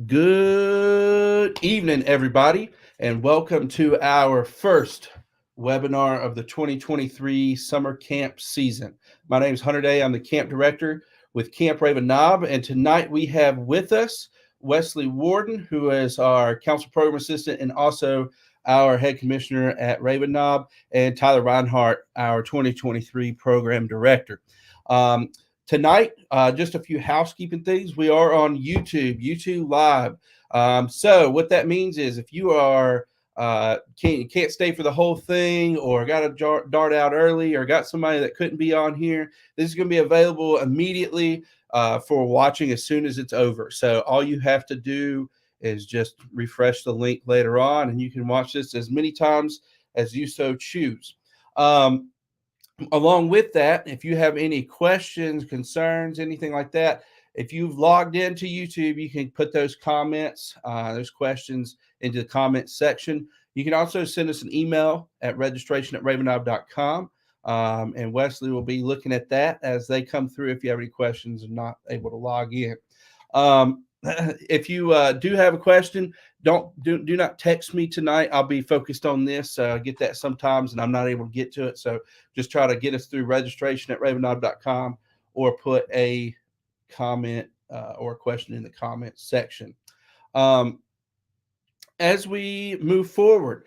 Good evening, everybody, and welcome to our first webinar of the 2023 summer camp season. My name is Hunter Day. I'm the camp director with Camp Raven Knob, and tonight we have with us Wesley Warden, who is our council program assistant and also our head commissioner at Raven Knob, and Tyler Reinhardt, our 2023 program director. Um, Tonight, just a few housekeeping things. We are on YouTube Live. So what that means is if you are can't stay for the whole thing, or got to dart out early, or got somebody that couldn't be on here, this is going to be available immediately for watching as soon as it's over. So all you have to do is just refresh the link later on, and you can watch this as many times as you so choose. Along with that, if you have any questions, concerns, anything like that, if you've logged into YouTube, you can put those comments, those questions into the comment section. You can also send us an email at registration@ravennob.com. And Wesley will be looking at that as they come through if you have any questions and not able to log in. If you do have a question, do not text me tonight. I'll be focused on this. I get that sometimes and I'm not able to get to it. So just try to get us through registration@ravennob.com or put a comment or a question in the comment section. Um, as we move forward,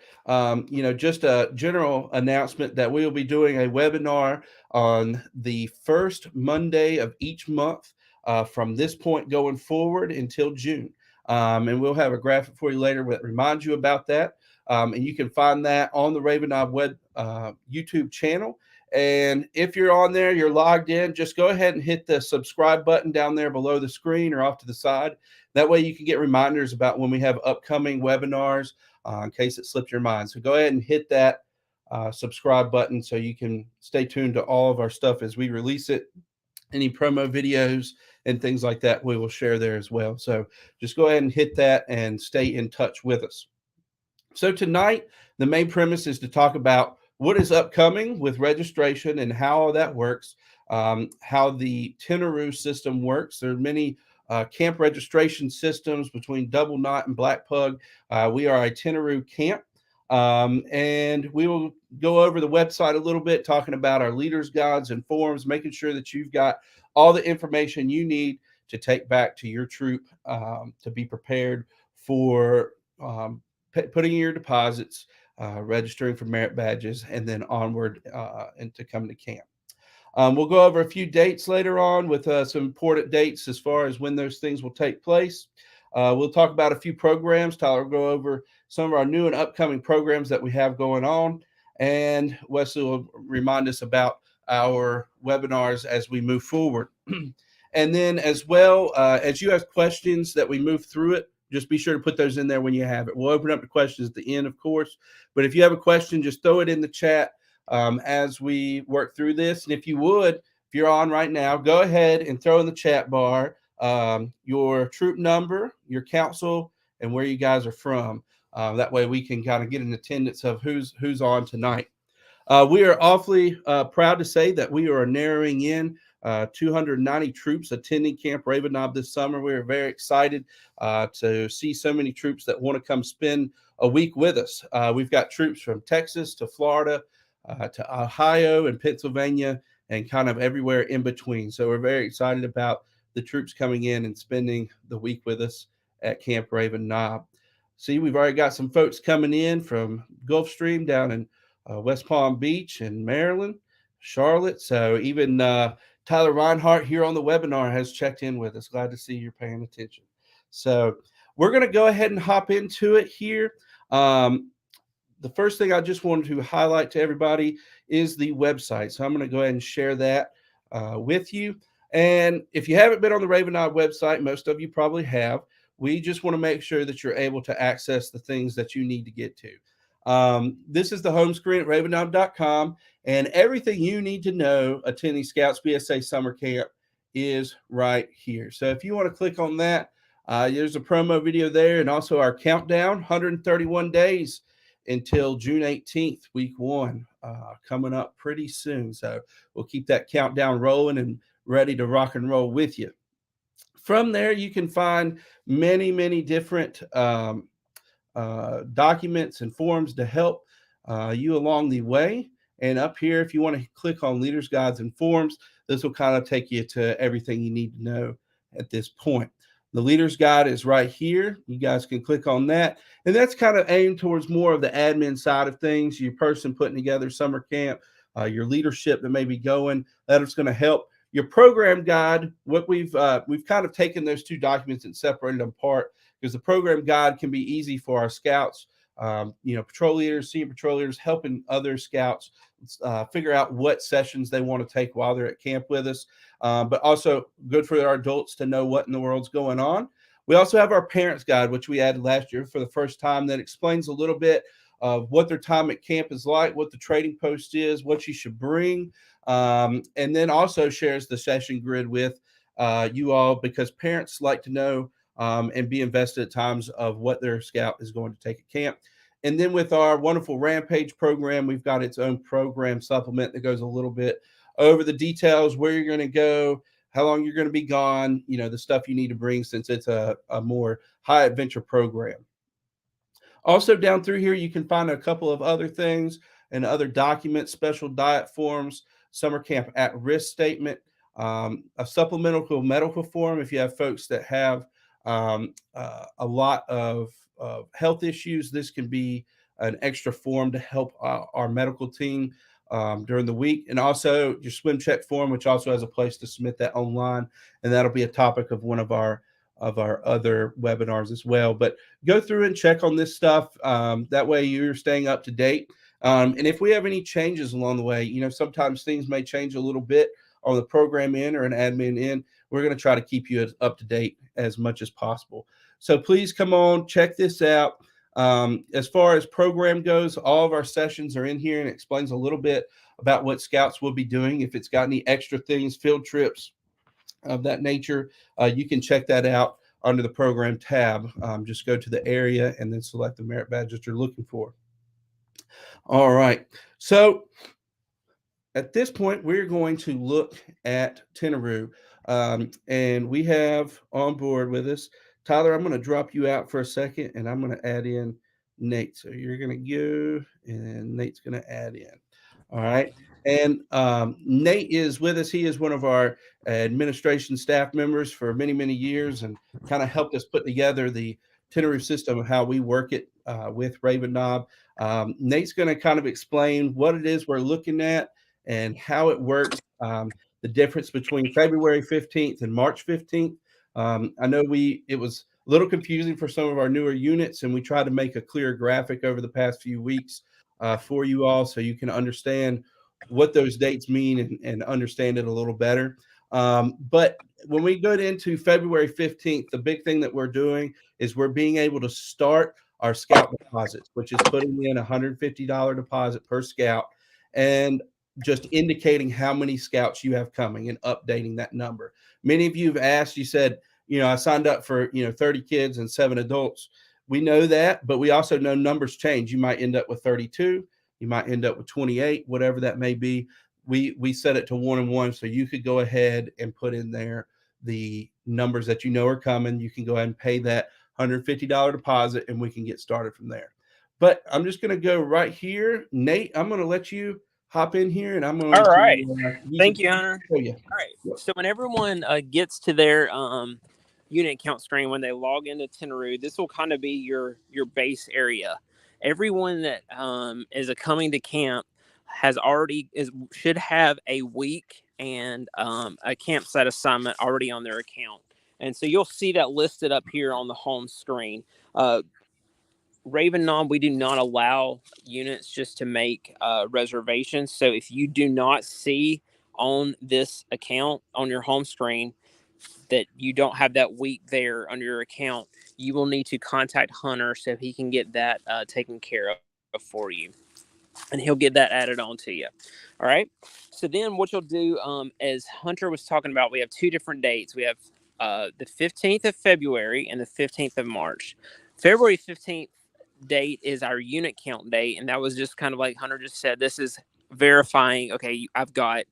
just a general announcement that we will be doing a webinar on the first Monday of each month from this point going forward until June. And we'll have a graphic for you later that reminds you about that. And you can find that on the Raven Knob Web YouTube channel. And if you're on there, you're logged in, just go ahead and hit the subscribe button down there below the screen or off to the side. That way you can get reminders about when we have upcoming webinars in case it slipped your mind. So go ahead and hit that subscribe button so you can stay tuned to all of our stuff as we release it. Any promo videos and things like that, we will share there as well. So just go ahead and hit that and stay in touch with us. So tonight, the main premise is to talk about what is upcoming with registration and how all that works, how the Tentaroo system works. There are many camp registration systems between Double Knot and Black Pug. We are a Tentaroo camp. And we will go over the website a little bit, talking about our leaders' guides and forms, making sure that you've got all the information you need to take back to your troop to be prepared for putting in your deposits, registering for merit badges, and then onward into coming to camp. We'll go over a few dates later on with some important dates as far as when those things will take place. We'll talk about a few programs. Tyler will go over some of our new and upcoming programs that we have going on. And Wesley will remind us about our webinars as we move forward. And then as well, as you have questions that we move through it, just be sure to put those in there when you have it. We'll open up the questions at the end, of course. But if you have a question, just throw it in the chat as we work through this. And if you're on right now, go ahead and throw in the chat bar your troop number, your council, and where you guys are from. That way we can kind of get an attendance of who's on tonight. We are awfully proud to say that we are narrowing in 290 troops attending Camp Raven Knob this summer. We are very excited to see so many troops that want to come spend a week with us. We've got troops from Texas to Florida to Ohio and Pennsylvania and kind of everywhere in between. So we're very excited about the troops coming in and spending the week with us at Camp Raven Knob. See, we've already got some folks coming in from Gulfstream down in West Palm Beach and Maryland, Charlotte. So even Tyler Reinhardt here on the webinar has checked in with us. Glad to see you're paying attention. So we're going to go ahead and hop into it here. The first thing I just wanted to highlight to everybody is the website. So I'm going to go ahead and share that with you. And if you haven't been on the Raven Knob website, most of you probably have. We just want to make sure that you're able to access the things that you need to get to. This is the home screen at ravennob.com, and everything you need to know attending Scouts BSA Summer Camp is right here. So if you want to click on that, there's a promo video there, and also our countdown, 131 days until June 18th, week one, coming up pretty soon. So we'll keep that countdown rolling and ready to rock and roll with you. From there, you can find many, many different documents and forms to help you along the way. And up here, if you want to click on Leaders Guides and Forms, this will kind of take you to everything you need to know at this point. The Leaders Guide is right here. You guys can click on that. And that's kind of aimed towards more of the admin side of things, your person putting together summer camp, your leadership that may be going. That is going to help. Your program guide, what we've kind of taken those two documents and separated them apart, because the program guide can be easy for our scouts, patrol leaders, senior patrol leaders, helping other scouts figure out what sessions they want to take while they're at camp with us, but also good for our adults to know what in the world's going on. We also have our parents guide, which we added last year for the first time, that explains a little bit of what their time at camp is like, what the trading post is, what you should bring, and then also shares the session grid with you all, because parents like to know and be invested at times of what their scout is going to take at camp. And then with our wonderful Rampage program, we've got its own program supplement that goes a little bit over the details, where you're going to go, how long you're going to be gone, the stuff you need to bring, since it's a more high adventure program. Also down through here, you can find a couple of other things and other documents, special diet forms, summer camp at risk statement, a supplemental medical form if you have folks that have a lot of health issues. This can be an extra form to help our medical team during the week. And also your swim check form, which also has a place to submit that online. And that'll be a topic of one of our other webinars as well. But go through and check on this stuff. That way you're staying up to date. And if we have any changes along the way, sometimes things may change a little bit on the program end or an admin end. We're going to try to keep you up to date as much as possible. So please come on, check this out. As far as program goes, all of our sessions are in here, and it explains a little bit about what scouts will be doing. If it's got any extra things, field trips of that nature, you can check that out under the program tab. Just go to the area and then select the merit badge that you're looking for. All right. So at this point, we're going to look at Tentaroo. And we have on board with us Tyler. I'm going to drop you out for a second, and I'm going to add in Nate. So you're going to go, and Nate's going to add in. All right. And Nate is with us. He is one of our administration staff members for many, many years, and kind of helped us put together the Tentaroo system of how we work it with Raven Knob. Nate's going to kind of explain what it is we're looking at and how it works, the difference between February 15th and March 15th. I know it was a little confusing for some of our newer units, and we tried to make a clear graphic over the past few weeks for you all, so you can understand what those dates mean and understand it a little better. But when we go into February 15th, the big thing that we're doing is we're being able to start our scout deposits, which is putting in a $150 deposit per scout and just indicating how many scouts you have coming and updating that number. Many of you have asked, you said, I signed up for, 30 kids and 7 adults. We know that, but we also know numbers change. You might end up with 32. You might end up with 28, whatever that may be. We set it to 1 and 1, so you could go ahead and put in there the numbers that you know are coming. You can go ahead and pay that $150 deposit, and we can get started from there. But I'm just going to go right here. Nate, I'm going to let you hop in here, and I'm going All right. to Thank you, Hunter. show you. All right. Yep. So when everyone gets to their unit count screen, when they log into Tentaroo, this will kind of be your base area. Everyone that is coming to camp should have a week and a campsite assignment already on their account. And so you'll see that listed up here on the home screen. Raven Knob, we do not allow units just to make reservations. So if you do not see on this account on your home screen that you don't have that week there under your account, you will need to contact Hunter so he can get that taken care of for you. And he'll get that added on to you. All right. So then what you'll do, as Hunter was talking about, we have 2 different dates. We have the 15th of February and the 15th of March. February 15th date is our unit count date, and that was just kind of like Hunter just said. This is verifying, okay, I've got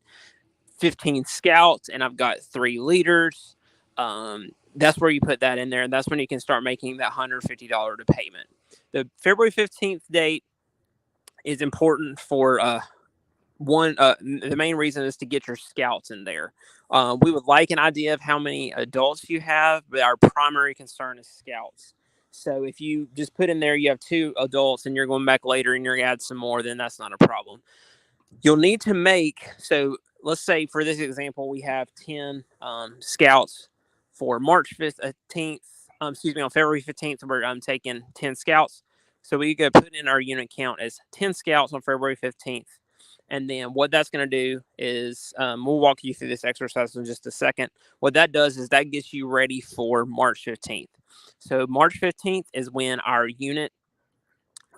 15 scouts and I've got 3 leaders. that's where you put that in there, and that's when you can start making that $150 payment. The February 15th date is important for the main reason is to get your scouts in there. We would like an idea of how many adults you have, but our primary concern is scouts. So if you just put in there you have 2 adults and you're going back later and you're going to add some more, then that's not a problem. You'll need to make, so let's say for this example, we have 10 scouts for March 15th, on February 15th, we're taking 10 scouts. So we could put in our unit count as 10 scouts on February 15th. And then what that's going to do is we'll walk you through this exercise in just a second. What that does is that gets you ready for March 15th. So March 15th is when our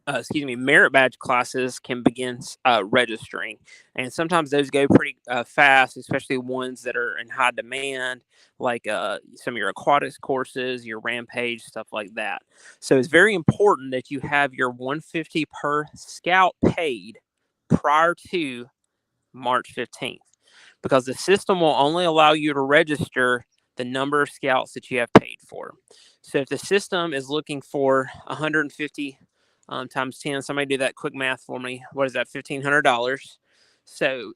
merit badge classes can begin registering. And sometimes those go pretty fast, especially ones that are in high demand, like some of your aquatics courses, your rampage, stuff like that. So it's very important that you have your $150 per scout paid prior to March 15th, because the system will only allow you to register the number of scouts that you have paid for. So if the system is looking for 150 times 10, somebody do that quick math for me. What is that? $1,500. So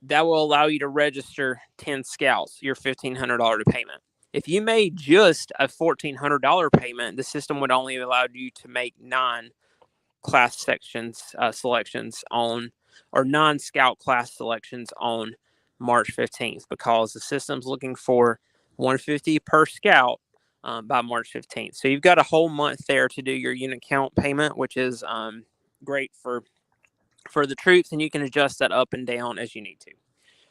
that will allow you to register 10 scouts, your $1,500 payment. If you made just a $1,400 payment, the system would only allow you to make 9 class selections on, or non-scout class selections on March 15th, because the system's looking for 150 per scout by March 15th. So you've got a whole month there to do your unit count payment, which is great for the troops, and you can adjust that up and down as you need to.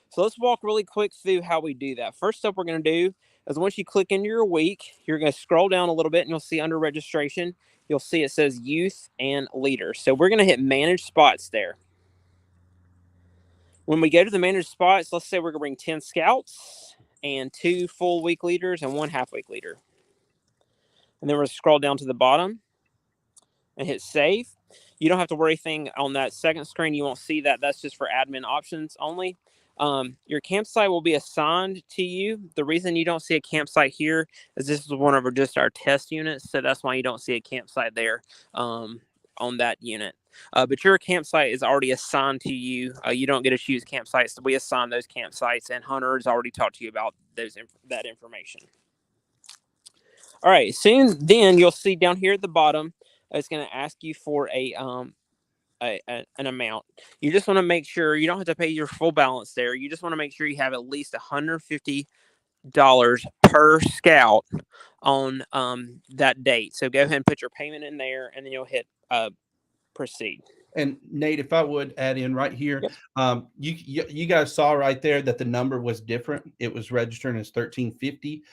So let's walk really quick through how we do that. First step we're going to do is, once you click into your week, you're going to scroll down a little bit and you'll see under registration, you'll see it says youth and leaders. So we're going to hit manage spots there. When we go to the manage spots, let's say we're going to bring 10 scouts and 2 full week leaders and 1 half week leader. And then we're going to scroll down to the bottom and hit save. You don't have to worry anything on that second screen. You won't see that. That's just for admin options only. Your campsite will be assigned to you. The reason you don't see a campsite here is this is one of just our test units, so that's why you don't see a campsite there on that unit. But your campsite is already assigned to you. You don't get to choose campsites. We assign those campsites, and Hunter has already talked to you about that information. All right, then you'll see down here at the bottom, it's going to ask you for an amount. You just want to make sure you don't have to pay your full balance there. You just want to make sure you have at least $150 per scout on that date. So go ahead and put your payment in there, and then you'll hit proceed. And Nate, if I would add in right here, Yep. You guys saw right there that the number was different. It was registering as 1350.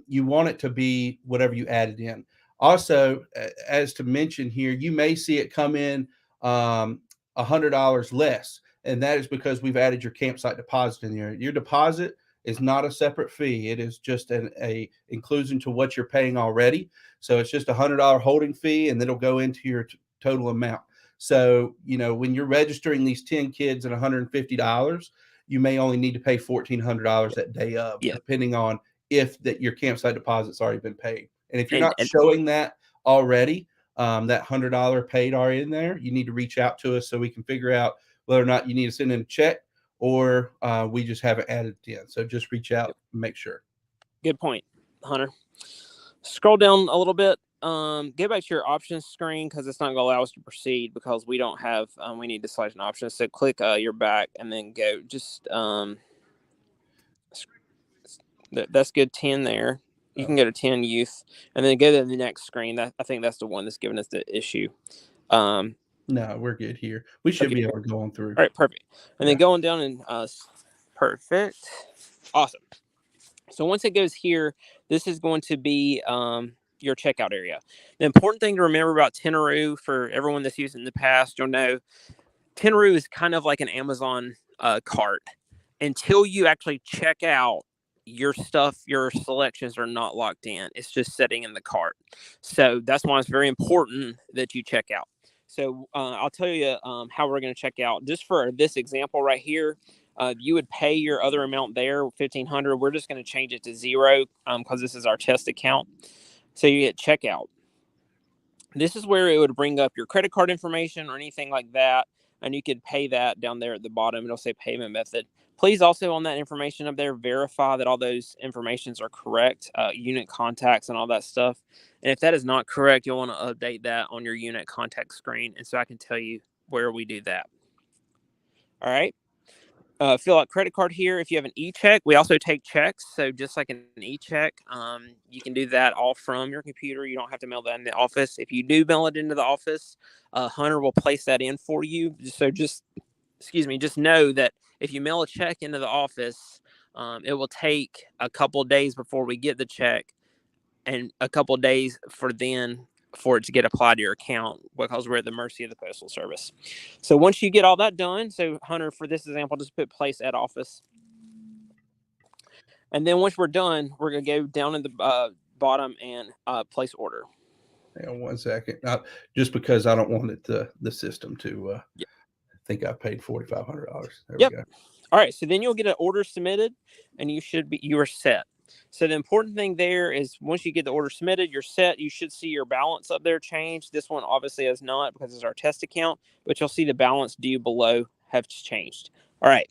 You want it to be whatever you added in. Also, as to mention here, you may see it come in $100 less, and that is because we've added your campsite deposit in there. Your deposit is not a separate fee; it is just a inclusion to what you're paying already. So it's just $100 holding fee, and it'll go into your total amount. So, when you're registering these 10 kids at $150, you may only need to pay $1,400 that day of, depending on if that your campsite deposit's already been paid. And if you're not showing that already, that $100 paid already in there, you need to reach out to us so we can figure out whether or not you need to send in a check, or we just haven't added it in. So just reach out and make sure. Good point, Hunter. Scroll down a little bit. Go back to your options screen, because it's not going to allow us to proceed because we don't have, we need to select an option. So click your back and then go just, that's good. 10 there. You can go to 10 youth and then go to the next screen. I think that's the one that's giving us the issue. No, we're good here. We should be able to go on through. All right, perfect. And then going down and perfect. Awesome. So once it goes here, this is going to be your checkout area. The important thing to remember about Tentaroo, for everyone that's used it in the past, you'll know Tentaroo is kind of like an Amazon cart. Until you actually check out, your stuff, your selections are not locked in. It's just sitting in the cart. So that's why it's very important that you check out. So I'll tell you how we're going to check out. Just for this example right here, You would pay your other amount there, 1,500. We're just going to change it to 0 because this is our test account. So you hit checkout. This is where it would bring up your credit card information or anything like that, and you could pay that down there at the bottom. It'll say payment method. Please also on that information up there, verify that all those informations are correct, unit contacts and all that stuff. And if that is not correct, you'll want to update that on your unit contact screen. And so I can tell you where we do that. All right. Fill out credit card here. If you have an e-check, we also take checks. So just like an e-check, you can do that all from your computer. You don't have to mail that in the office. If you do mail it into the office, Hunter will place that in for you. So just know that if you mail a check into the office, it will take a couple of days before we get the check and a couple of days for it to get applied to your account because we're at the mercy of the Postal Service. So once you get all that done, so Hunter, for this example, just put place at office. And then once we're done, we're going to go down in the bottom and place order. Hang on 1 second. Just because I don't want the system to think I paid $4,500. There we go. All right. So then you'll get an order submitted and you are set. So the important thing there is once you get the order submitted, you're set. You should see your balance up there change. This one obviously has not because it's our test account, but you'll see the balance due below have changed. All right.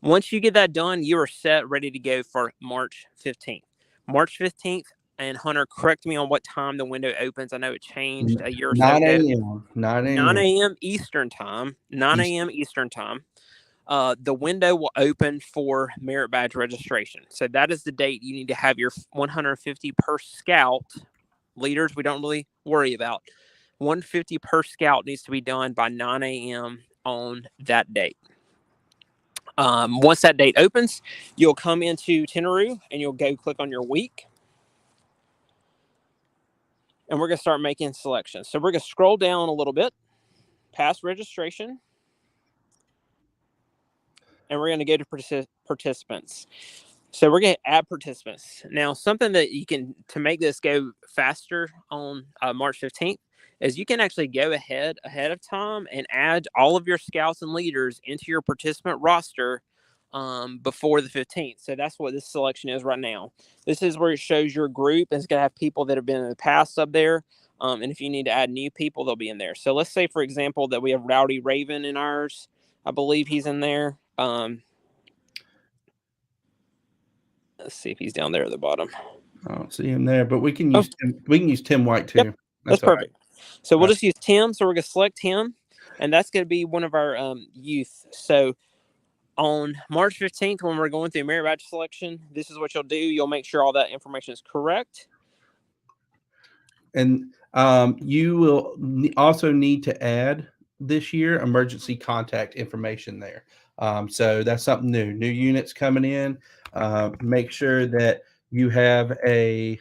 Once you get that done, you are set, ready to go for March 15th. March 15th, and Hunter, correct me on what time the window opens. I know it changed a year or so ago. 9 a.m. 9 a.m. Eastern time. 9 a.m. Eastern time. The window will open for merit badge registration. So that is the date you need to have your 150 per scout. Leaders, we don't really worry about. 150 per scout needs to be done by 9 a.m. on that date. Once that date opens, you'll come into Tentaroo and you'll go click on your week. And we're going to start making selections. So we're going to scroll down a little bit past registration. And we're going to go to participants. So we're going to add participants. Now, something that you can, to make this go faster on March 15th, is you can actually go ahead of time and add all of your scouts and leaders into your participant roster before the 15th. So that's what this selection is right now. This is where it shows your group. It's going to have people that have been in the past up there. And if you need to add new people, they'll be in there. So let's say, for example, that we have Rowdy Raven in ours. I believe he's in there. Let's see if he's down there at the bottom. I don't see him there, but we can use Tim White too. Yep. That's perfect. Right. So we'll just use Tim. So we're going to select him, and that's going to be one of our youth. So on March 15th, when we're going through merit badge selection, this is what you'll do. You'll make sure all that information is correct. And you will also need to add this year emergency contact information there. So that's something new. New units coming in. Make sure that you have a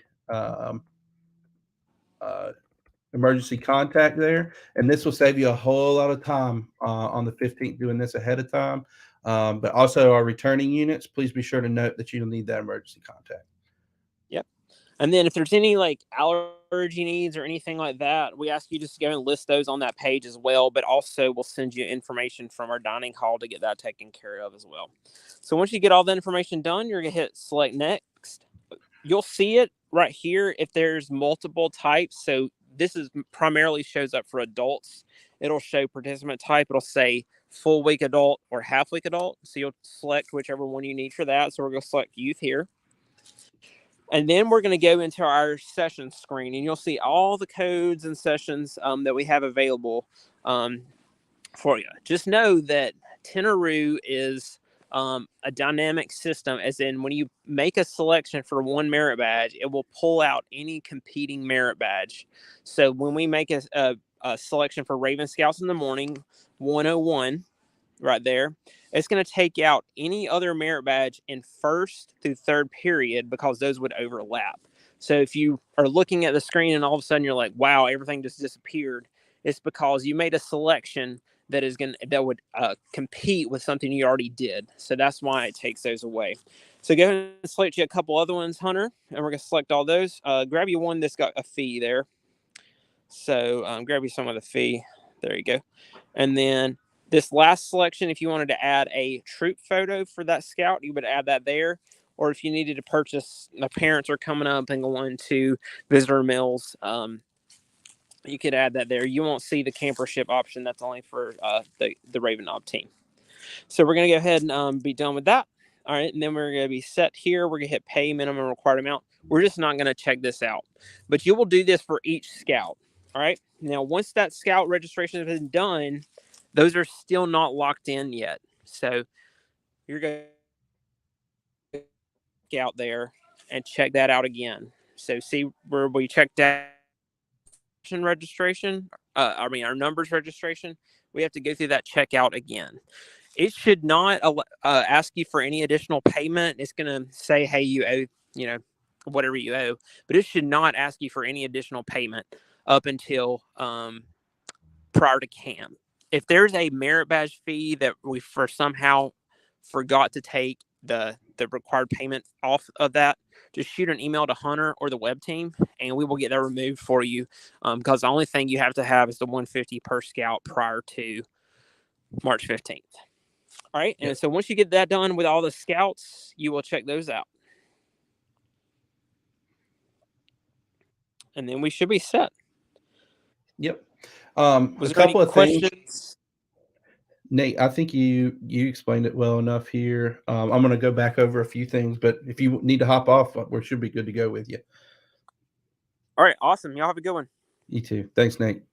emergency contact there, and this will save you a whole lot of time on the 15th doing this ahead of time. But also our returning units, please be sure to note that you'll need that emergency contact. Yep. And then if there's any like allergy needs or anything like that, we ask you just to go and list those on that page as well. But also we'll send you information from our dining hall to get that taken care of as well. So once you get all that information done, you're going to hit select next. You'll see it right here if there's multiple types. So this is primarily shows up for adults. It'll show participant type. It'll say full week adult or half week adult. So you'll select whichever one you need for that. So we're going to select youth here. And then we're going to go into our session screen, and you'll see all the codes and sessions that we have available for you. Just know that Tentaroo is a dynamic system, as in when you make a selection for one merit badge, it will pull out any competing merit badge. So when we make a selection for Raven Scouts in the morning, 101, right there, it's going to take out any other merit badge in first through third period because those would overlap. So if you are looking at the screen and all of a sudden you're like, wow, everything just disappeared, it's because you made a selection that would compete with something you already did. So that's why it takes those away. So go ahead and select you a couple other ones, Hunter, and we're going to select all those. Grab you one that's got a fee there. So grab you some of the fee. There you go. And then This last selection, if you wanted to add a troop photo for that scout, you would add that there. Or if you needed to purchase, the parents are coming up and going to visitor meals, you could add that there. You won't see the camper ship option. That's only for the Raven Knob team. So we're going to go ahead and be done with that. All right, and then we're going to be set here. We're going to hit pay minimum required amount. We're just not going to check this out. But you will do this for each scout. All right, now once that scout registration has been done, those are still not locked in yet. So you're going to out there and check that out again. So see where we checked out registration, our numbers registration, we have to go through that checkout again. It should not ask you for any additional payment. It's going to say, hey, you owe, whatever you owe, but it should not ask you for any additional payment up until prior to camp. If there's a merit badge fee that we somehow forgot to take the required payment off of that, just shoot an email to Hunter or the web team, and we will get that removed for you. Because the only thing you have to have is the $150 per scout prior to March 15th. All right, and so once you get that done with all the scouts, you will check those out, and then we should be set. Yep. Was a there couple any of things, questions? Nate. I think you explained it well enough here. I'm going to go back over a few things, but if you need to hop off, we should be good to go with you. All right, awesome. Y'all have a good one. You too. Thanks, Nate.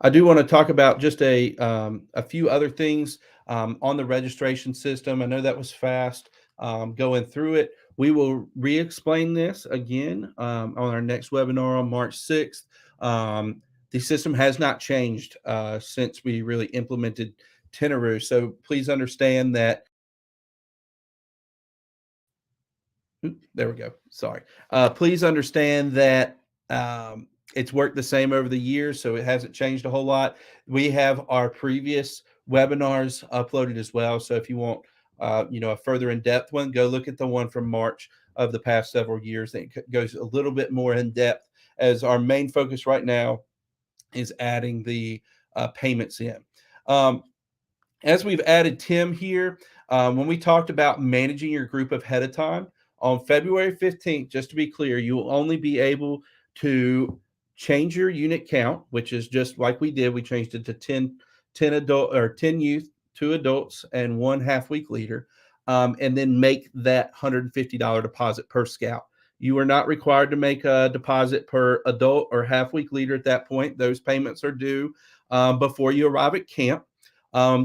I do want to talk about just a few other things on the registration system. I know that was fast going through it. We will re-explain this again on our next webinar on March 6th. The system has not changed since we really implemented Tentaroo. So please understand that. There we go. Sorry. Please understand that it's worked the same over the years, so it hasn't changed a whole lot. We have our previous webinars uploaded as well. So if you want, a further in-depth one, go look at the one from March of the past several years. That goes a little bit more in depth, as our main focus right now is adding the payments in. As we've added Tim here, when we talked about managing your group ahead of time, on February 15th, just to be clear, you will only be able to change your unit count, which is just like we did. We changed it to 10 adult or 10 youth, 2 adults, and 1 half-week leader, and then make that $150 deposit per scout. You are not required to make a deposit per adult or half-week leader at that point. Those payments are due before you arrive at camp.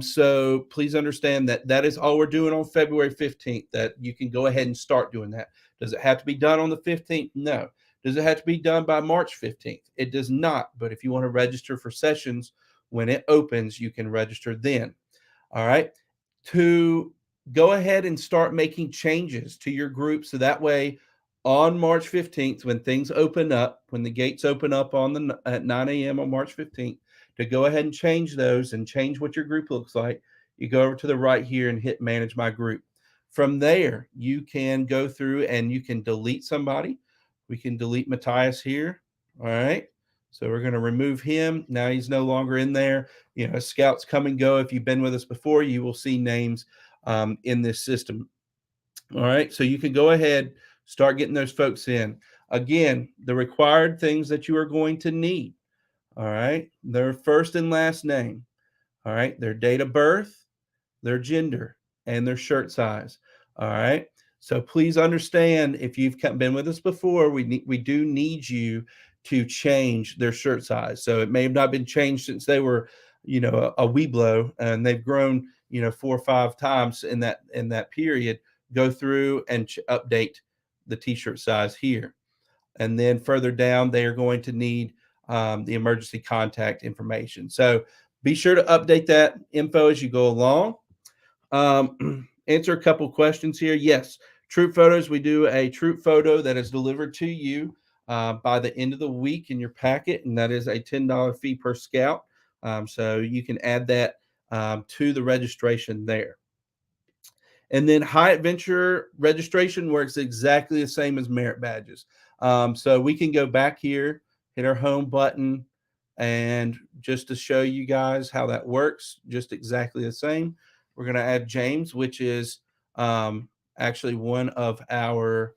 So please understand that that is all we're doing on February 15th, that you can go ahead and start doing that. Does it have to be done on the 15th? No. Does it have to be done by March 15th? It does not. But if you want to register for sessions when it opens, you can register then. All right. To go ahead and start making changes to your group, so that way on March 15th, when things open up, when the gates open up at 9 a.m. on March 15th, to go ahead and change those and change what your group looks like, you go over to the right here and hit manage my group. From there, you can go through and you can delete somebody. We can delete Matthias here. All right. So we're going to remove him. Now he's no longer in there. Scouts come and go. If you've been with us before, you will see names in this system. All right. So you can go ahead, start getting those folks in. Again, the required things that you are going to need. All right. Their first and last name. All right. Their date of birth, their gender, and their shirt size. All right. So please understand, if you've been with us before, we do need you to change their shirt size. So it may have not been changed since they were, a Weeblo, and they've grown, 4 or 5 times in that period. Go through and update the t-shirt size here. And then further down, they are going to need the emergency contact information. So be sure to update that info as you go along. Answer a couple questions here. Yes, troop photos. We do a troop photo that is delivered to you by the end of the week in your packet, and that is a $10 fee per scout. So you can add that to the registration there. And then High Adventure registration works exactly the same as merit badges. So we can go back here, hit our home button, And just to show you guys how that works, just exactly the same, we're going to add James, which is actually one of our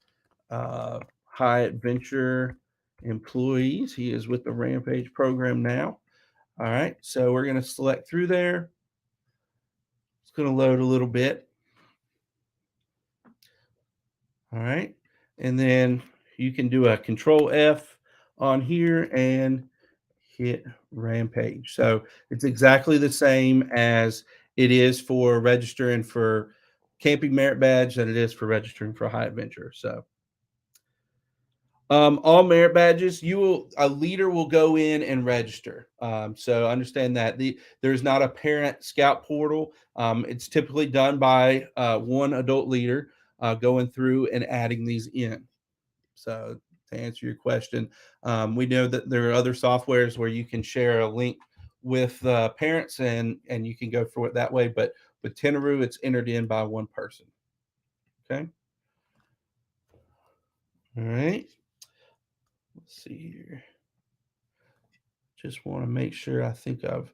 high adventure employees. He is with the Rampage program now. All right, so we're going to select through there. It's going to load a little bit. All right, and then you can do a Control F on here and hit Rampage. So it's exactly the same as it is for registering for Camping Merit Badge that it is for registering for High Adventure. So all merit badges, a leader will go in and register. So understand that there's not a parent scout portal. It's typically done by one adult leader going through and adding these in. So to answer your question, we know that there are other softwares where you can share a link with parents and you can go for it that way. But with Tentaroo, it's entered in by one person. Okay. All right. Let's see here. Just want to make sure I think I've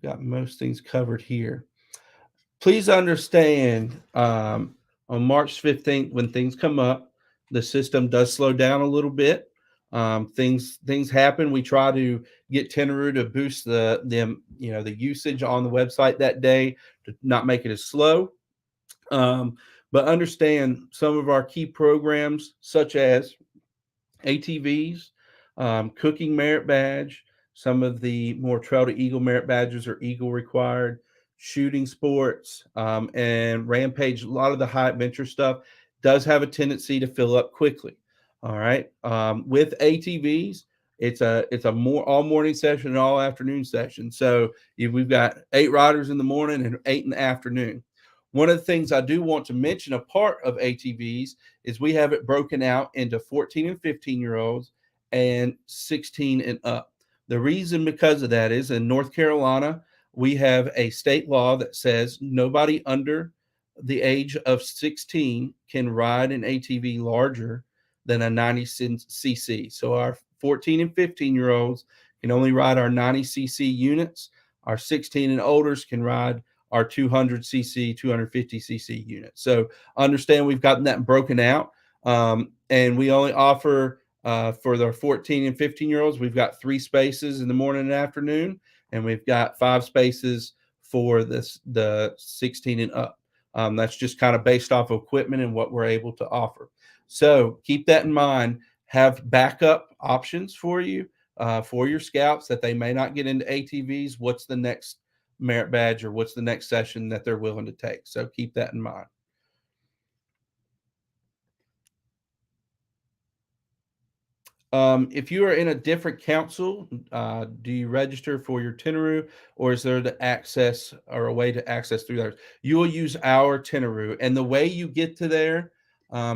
got most things covered here. Please understand on March 15th, when things come up, the system does slow down a little bit. Things happen. We try to get Tentaroo to boost the usage on the website that day to not make it as slow. But understand some of our key programs, such as ATVs, cooking merit badge, some of the more trail to eagle merit badges are eagle required, shooting sports, and rampage. A lot of the high adventure stuff does have a tendency to fill up quickly. All right. With ATVs, it's a more all morning session and all afternoon session. So we've got 8 riders in the morning and 8 in the afternoon. One of the things I do want to mention a part of ATVs is we have it broken out into 14 and 15-year-olds and 16 and up. The reason because of that is in North Carolina, we have a state law that says nobody under the age of 16 can ride an ATV larger than a 90 cc. So our 14 and 15-year-olds can only ride our 90 cc units. Our 16 and olders can ride our 200 cc, 250 cc units. So understand we've gotten that broken out. And we only offer for the 14 and 15-year-olds, we've got 3 spaces in the morning and afternoon, and we've got 5 spaces for the 16 and up. That's just kind of based off of equipment and what we're able to offer. So keep that in mind. Have backup options for you for your scouts that they may not get into ATVs. What's the next merit badge or what's the next session that they're willing to take? So keep that in mind. If you are in a different council, do you register for your Tentaroo, or is there the access or a way to access through there? You will use our Tentaroo, and the way you get to there,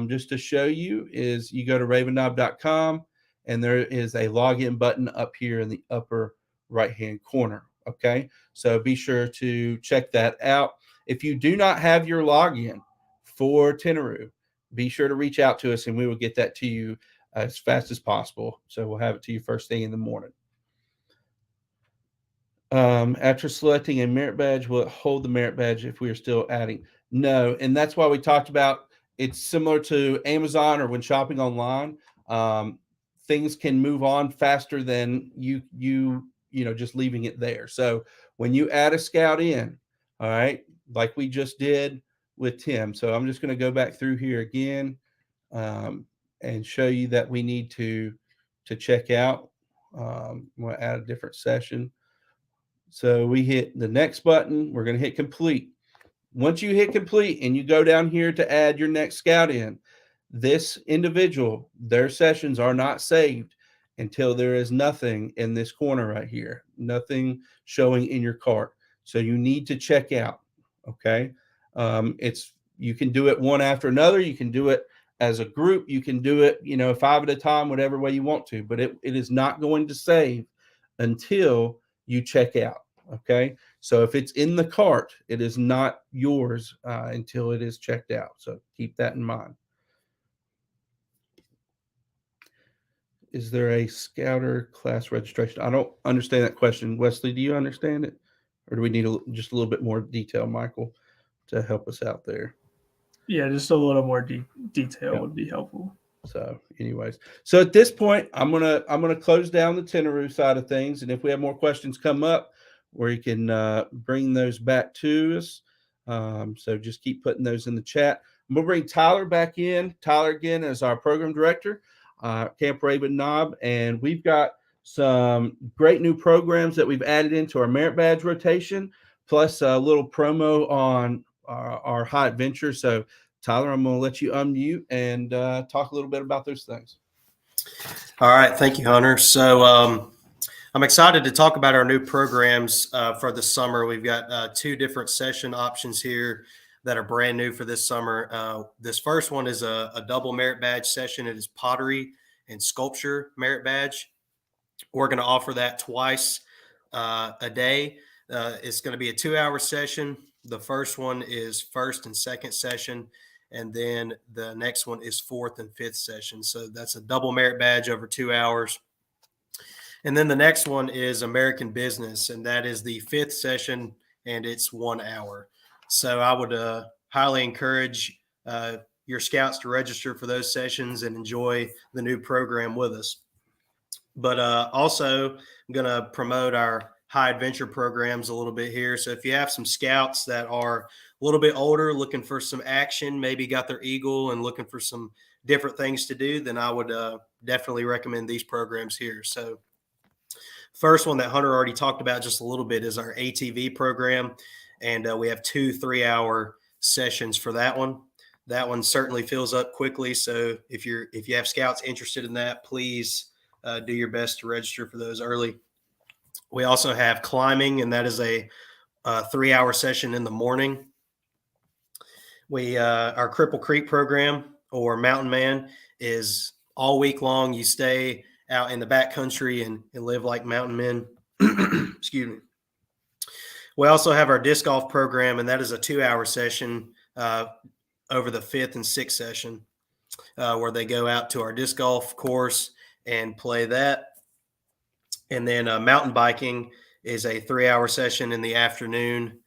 just to show you, is you go to ravenknob.com, and there is a login button up here in the upper right-hand corner. Okay, so be sure to check that out. If you do not have your login for Tentaroo, be sure to reach out to us, and we will get that to you as fast as possible. So we'll have it to you first thing in the morning. After selecting a merit badge, will it hold the merit badge if we are still adding? No, and that's why we talked about it's similar to Amazon or when shopping online. Things can move on faster than you just leaving it there. So when you add a scout in, all right, like we just did with Tim. So I'm just going to go back through here again. And show you that we need to check out. We'll add a different session. So we hit the next button. We're going to hit complete. Once you hit complete and you go down here to add your next scout in, this individual, their sessions are not saved until there is nothing in this corner right here, nothing showing in your cart. So you need to check out. Okay. You can do it one after another. You can do it as a group. You can do it, 5 at a time, whatever way you want to, but it is not going to save until you check out. Okay. So if it's in the cart, it is not yours until it is checked out. So keep that in mind. is there a scouter class registration? I don't understand that question. Wesley, do you understand it? Or do we need just a little bit more detail, Michael, to help us out there? Yeah, just a little more detail Yeah. would be helpful. So, anyways, so at this point, I'm gonna close down the Tentaroo side of things, and if we have more questions come up, we can bring those back to us. So just keep putting those in the chat. I'm gonna bring Tyler back in. Tyler again is our program director, Camp Raven Knob, and we've got some great new programs that we've added into our merit badge rotation, plus a little promo on our high adventure. So Tyler, I'm going to let you unmute and talk a little bit about those things. All right. Thank you, Hunter. So I'm excited to talk about our new programs for the summer. We've got 2 different session options here that are brand new for this summer. This first one is a double merit badge session. It is pottery and sculpture merit badge. We're going to offer that twice a day. It's going to be a 2-hour session. The first one is first and second session. And then the next one is 4th and 5th session. So that's a double merit badge over 2 hours. And then the next one is American Business, and that is the 5th session, and it's 1 hour. So I would highly encourage your scouts to register for those sessions and enjoy the new program with us. But also, I'm going to promote our high adventure programs a little bit here. So if you have some scouts that are a little bit older, looking for some action, maybe got their eagle and looking for some different things to do, then I would definitely recommend these programs here. So first one that Hunter already talked about just a little bit is our ATV program. And we have 2 3-hour sessions for that one. That one certainly fills up quickly. So if you have scouts interested in that, please do your best to register for those early. We also have climbing, and that is a 3-hour session in the morning. Our Cripple Creek program, or Mountain Man, is all week long. You stay out in the backcountry and live like mountain men. Excuse me. We also have our disc golf program, and that is a 2-hour session over the 5th and 6th session, where they go out to our disc golf course and play that. And then mountain biking is a 3-hour session in the afternoon.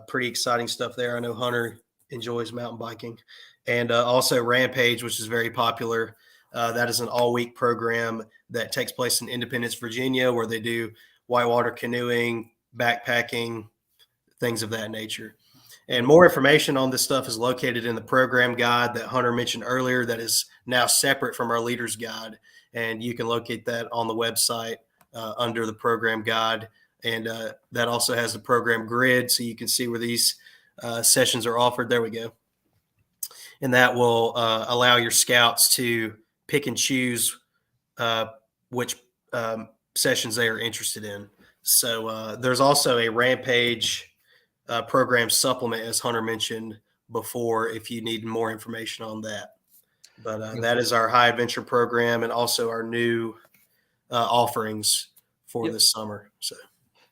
Pretty exciting stuff there. I know Hunter enjoys mountain biking. And also Rampage, which is very popular. That is an all-week program that takes place in Independence, Virginia, where they do whitewater canoeing, backpacking, things of that nature. And more information on this stuff is located in the program guide that Hunter mentioned earlier that is now separate from our leader's guide. And you can locate that on the website under the program guide. And that also has the program grid, so you can see where these sessions are offered. There we go. And that will allow your scouts to pick and choose which sessions they are interested in. So there's also a Rampage program supplement, as Hunter mentioned before, if you need more information on that. But that is our high adventure program and also our new offerings for this summer. So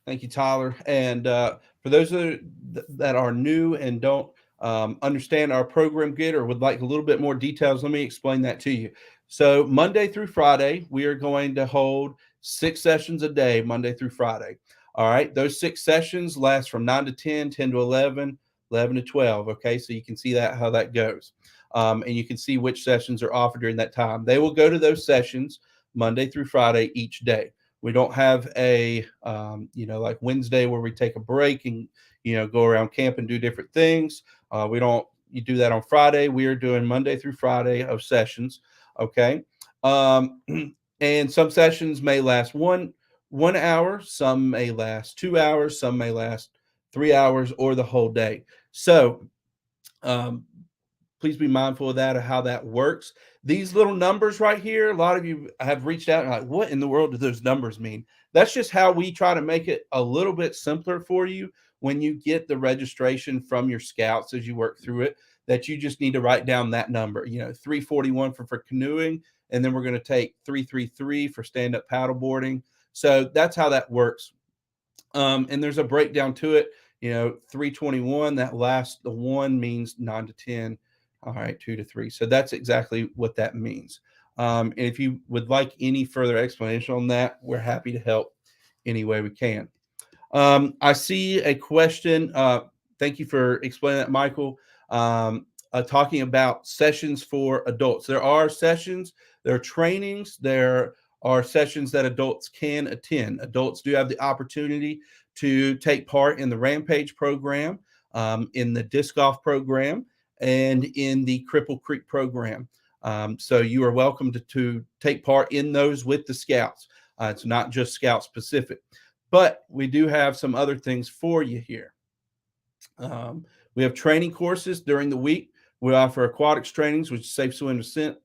thank you, Tyler. And for those that are new and don't understand our program grid or would like a little bit more details, let me explain that to you. So Monday through Friday, we are going to hold 6 sessions a day, Monday through Friday. All right. Those 6 sessions last from 9 to 10, 10 to 11, 11 to 12. Okay. So you can see how that goes. And you can see which sessions are offered during that time. They will go to those sessions Monday through Friday each day. We don't have a, like Wednesday where we take a break and, go around camp and do different things. You do that on Friday. We are doing Monday through Friday of sessions. Okay. And some sessions may last one hour. Some may last 2 hours. Some may last 3 hours or the whole day. So, please be mindful of that, of how that works. These little numbers right here, a lot of you have reached out and like, what in the world do those numbers mean? That's just how we try to make it a little bit simpler for you when you get the registration from your scouts as you work through it, that you just need to write down that number, 341 for canoeing, and then we're going to take 333 for stand-up paddleboarding. So that's how that works. And there's a breakdown to it. 321, that last, the 1 means 9 to 10. All right, 2 to 3. So that's exactly what that means. And if you would like any further explanation on that, we're happy to help any way we can. I see a question. Thank you for explaining that, Michael. Talking about sessions for adults. There are sessions, there are trainings, there are sessions that adults can attend. Adults do have the opportunity to take part in the Rampage program, in the disc golf program, and in the Cripple Creek program. So you are welcome to take part in those with the Scouts. It's not just Scout specific. But we do have some other things for you here. We have training courses during the week. We offer aquatics trainings, which is safe swim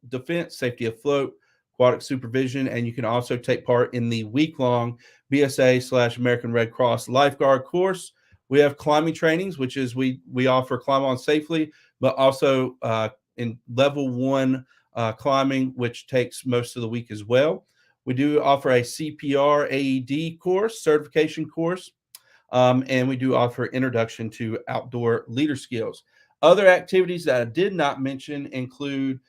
defense, safety afloat, aquatic supervision, and you can also take part in the week-long BSA/American Red Cross lifeguard course. We have climbing trainings, which is we offer climb on safely, but also in level 1 climbing, which takes most of the week as well. We do offer a CPR AED course, certification course, and we do offer introduction to outdoor leader skills. Other activities that I did not mention include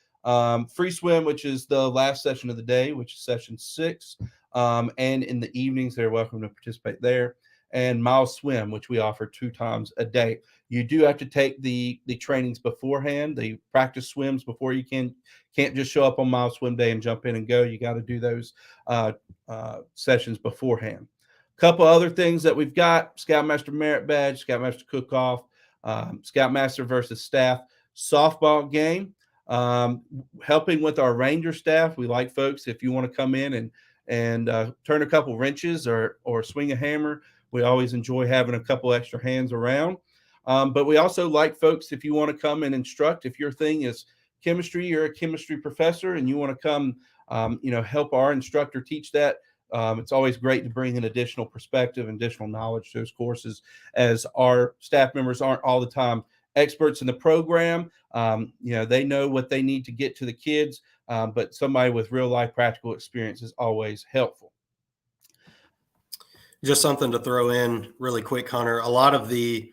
free swim, which is the last session of the day, which is session 6. And in the evenings, they're welcome to participate there. And mile swim, which we offer 2 times a day. You do have to take the trainings beforehand, the practice swims before you can't just show up on mile swim day and jump in and go. You got to do those sessions beforehand. A couple other things that we've got: Scoutmaster Merit Badge, Scoutmaster Cook-Off, Scoutmaster versus Staff softball game. Helping with our Ranger staff, we like folks, if you want to come in and turn a couple wrenches or swing a hammer, we always enjoy having a couple extra hands around. But we also like folks, if you want to come and instruct, if your thing is chemistry, you're a chemistry professor and you want to come, help our instructor teach that. It's always great to bring an additional perspective and additional knowledge to those courses, as our staff members aren't all the time experts in the program. They know what they need to get to the kids, but somebody with real life practical experience is always helpful. Just something to throw in really quick, Hunter. A lot of the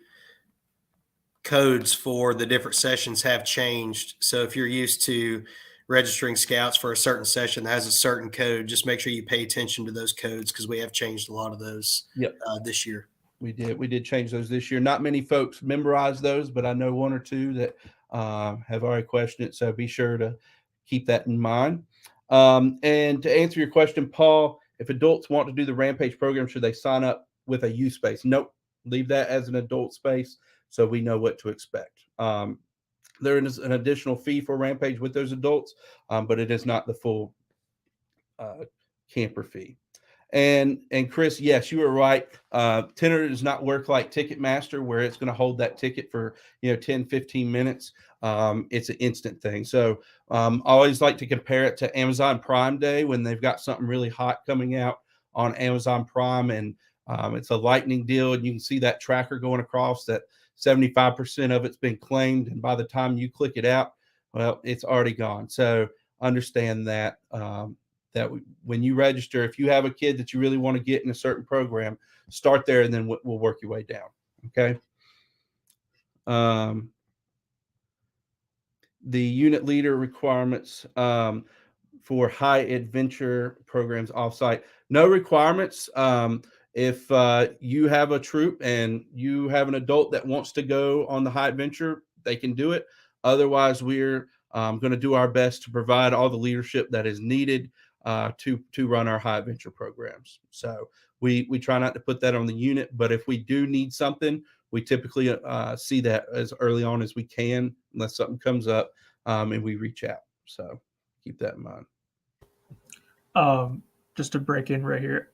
codes for the different sessions have changed. So if you're used to registering Scouts for a certain session that has a certain code, just make sure you pay attention to those codes, because we have changed a lot of those this year. We did change those this year. Not many folks memorize those, but I know 1 or 2 that have already questioned it. So be sure to keep that in mind. And to answer your question, Paul, if adults want to do the Rampage program, should they sign up with a youth space? Nope. Leave that as an adult space so we know what to expect. There is an additional fee for Rampage with those adults, but it is not the full camper fee. And Chris, yes, you were right. Tentaroo does not work like Ticketmaster, where it's going to hold that ticket for 10, 15 minutes. It's an instant thing. So I always like to compare it to Amazon Prime Day, when they've got something really hot coming out on Amazon Prime, and it's a lightning deal, and you can see that tracker going across that 75% of it's been claimed, and by the time you click it out, well, it's already gone. So understand that when you register, if you have a kid that you really want to get in a certain program, start there, and then we'll work your way down. Okay. The unit leader requirements for high adventure programs offsite. No requirements. If you have a troop and you have an adult that wants to go on the high adventure, they can do it. Otherwise, we're going to do our best to provide all the leadership that is needed to run our high adventure programs. So we try not to put that on the unit, but if we do need something, we typically see that as early on as we can, unless something comes up, and we reach out. So keep that in mind. Just to break in right here,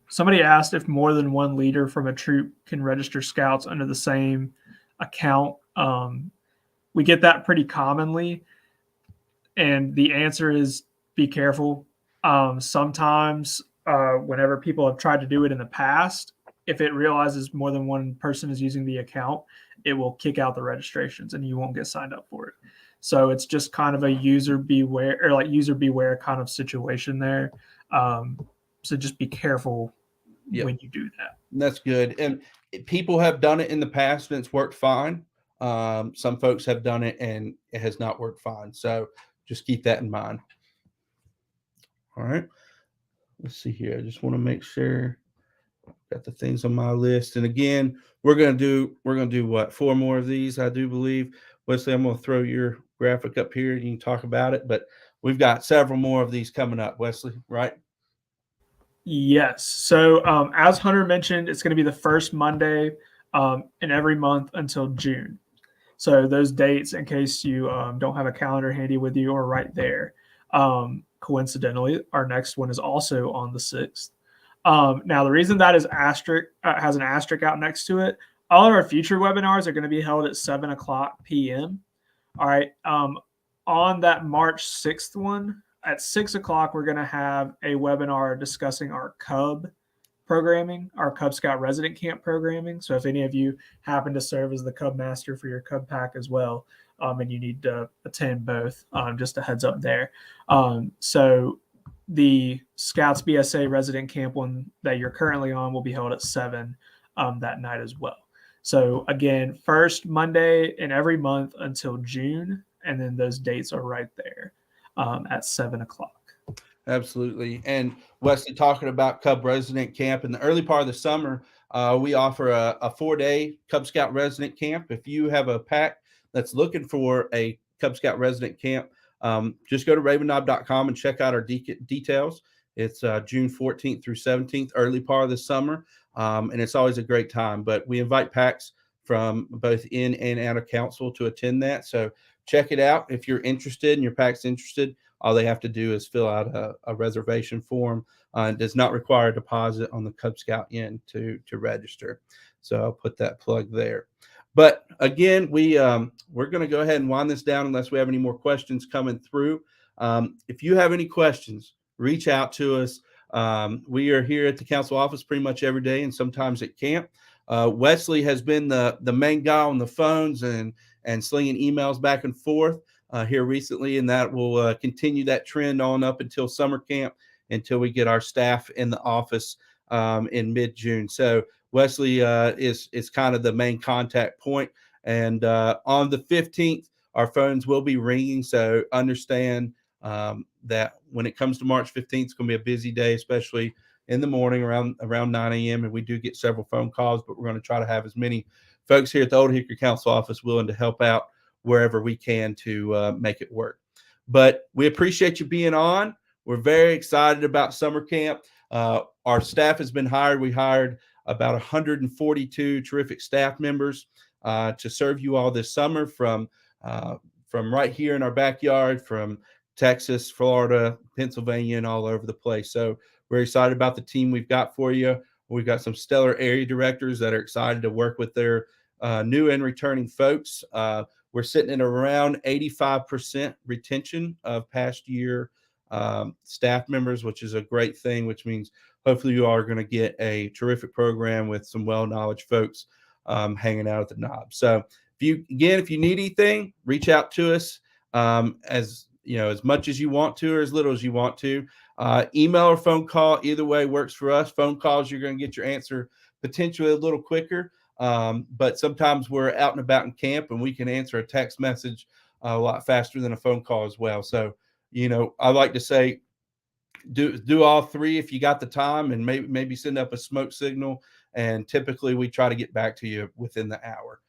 somebody asked if more than one leader from a troop can register Scouts under the same account. We get that pretty commonly, and the answer is be careful. Sometimes whenever people have tried to do it in the past, if it realizes more than one person is using the account, it will kick out the registrations and you won't get signed up for it. So it's just kind of a user beware kind of situation there. So just be careful when you do that. That's good. And people have done it in the past and it's worked fine. Some folks have done it and it has not worked fine. So just keep that in mind. All right. Let's see here. I just want to make sure got the things on my list. And again, we're gonna do what, 4 more of these, I do believe. Wesley, I'm gonna throw your graphic up here and you can talk about it, but we've got several more of these coming up, Wesley, right? Yes. So as Hunter mentioned, it's going to be the first Monday in every month until June. So those dates, in case you don't have a calendar handy with you, are right there. Coincidentally, our next one is also on the 6th. Now, the reason that is has an asterisk out next to it, all of our future webinars are going to be held at 7 o'clock p.m. All right. On that March 6th one, at 6 o'clock, we're going to have a webinar discussing our Cub programming, our Cub Scout resident camp programming. So if any of you happen to serve as the Cub master for your Cub pack as well, and you need to attend both, just a heads up there. So the Scouts BSA resident camp one that you're currently on will be held at 7 that night as well. So again, first Monday in every month until June, and then those dates are right there at 7 o'clock. Absolutely. And Wesley, talking about Cub Resident Camp, in the early part of the summer, we offer a 4-day Cub Scout Resident Camp. If you have a pack that's looking for a Cub Scout Resident Camp, just go to ravennob.com and check out our details. It's June 14th through 17th, early part of the summer, and it's always a great time. But we invite packs from both in and out of council to attend that. So check it out if you're interested and your pack's interested. All they have to do is fill out a reservation form. It does not require a deposit on the Cub Scout Inn to register. So I'll put that plug there. But again, we're going to go ahead and wind this down unless we have any more questions coming through. If you have any questions, reach out to us. We are here at the council office pretty much every day and sometimes at camp. Wesley has been the main guy on the phones and slinging emails back and forth here recently, and that will continue that trend on up until summer camp, until we get our staff in the office in mid-June. So Wesley is kind of the main contact point. And on the 15th, our phones will be ringing. So understand that when it comes to March 15th, it's going to be a busy day, especially in the morning around 9 a.m. And we do get several phone calls, but we're going to try to have as many folks here at the Old Hickory Council office willing to help out wherever we can to make it work. But we appreciate you being on. We're very excited about summer camp. Our staff has been hired. We hired about 142 terrific staff members to serve you all this summer from right here in our backyard, from Texas, Florida, Pennsylvania, and all over the place. So we're excited about the team we've got for you. We've got some stellar area directors that are excited to work with their new and returning folks. We're sitting at around 85% retention of past year staff members, which is a great thing, which means hopefully you are going to get a terrific program with some well-knowledge folks hanging out at the knob. So if you need anything, reach out to us as much as you want to or as little as you want to. Email or phone call, either way works for us. Phone calls, you're going to get your answer potentially a little quicker. But sometimes we're out and about in camp and we can answer a text message a lot faster than a phone call as well. So, I like to say, do all three if you got the time, and maybe send up a smoke signal. And typically we try to get back to you within the hour.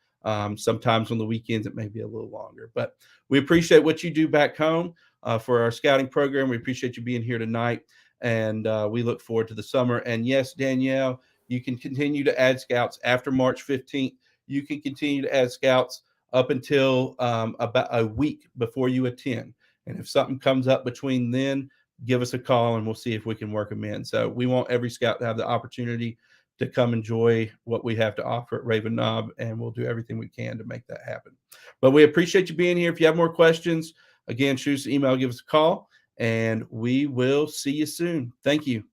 Sometimes on the weekends, it may be a little longer, but we appreciate what you do back home for our scouting program. We appreciate you being here tonight, and we look forward to the summer. And yes, Danielle, you can continue to add scouts after March 15th. You can continue to add scouts up until about a week before you attend. And if something comes up between then, give us a call and we'll see if we can work them in. So we want every scout to have the opportunity to come enjoy what we have to offer at Raven Knob, and we'll do everything we can to make that happen. But we appreciate you being here. If you have more questions, again, shoot us an email, give us a call, and we will see you soon. Thank you.